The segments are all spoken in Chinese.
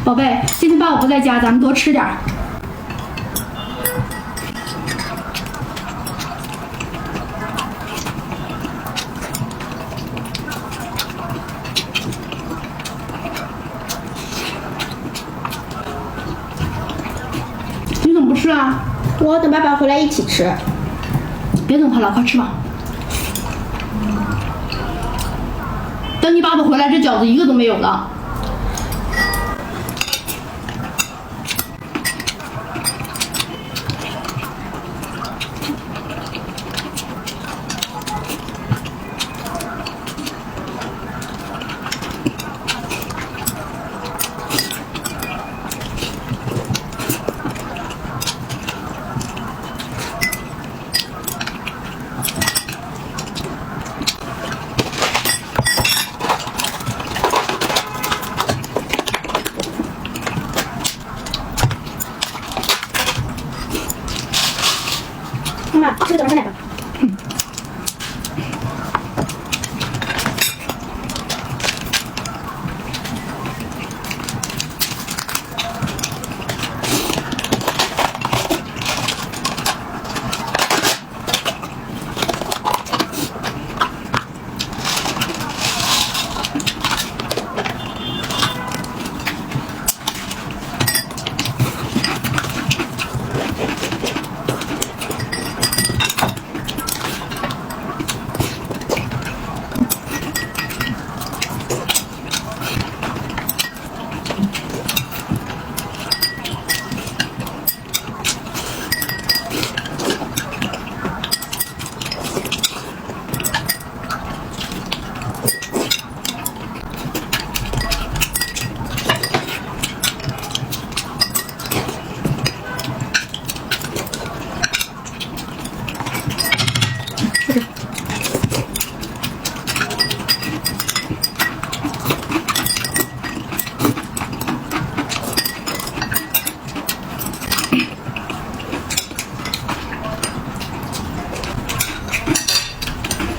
宝贝，今天爸爸不在家，咱们多吃点儿。你怎么不吃啊？我等爸爸回来一起吃。别等他了，快吃吧。等你爸爸回来，这饺子一个都没有了。妈妈，吃个早餐奶吧。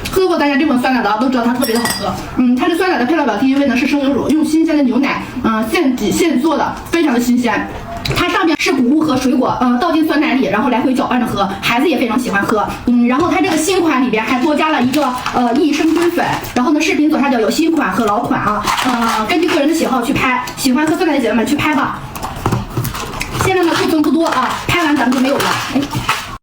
喝过大家这款酸奶的都知道它特别的好喝。它这酸奶的配料表第一位呢是生牛乳，用新鲜的牛奶，现挤现做的，非常的新鲜。它上面是谷物和水果，倒进酸奶里，然后来回搅拌着喝，孩子也非常喜欢喝。然后它这个新款里边还多加了一个益生菌粉。然后呢，视频左下角有新款和老款啊，根据个人的喜好去拍，喜欢喝酸奶的姐妹们去拍吧。现在呢库存不多啊，拍完咱们就没有了。哎。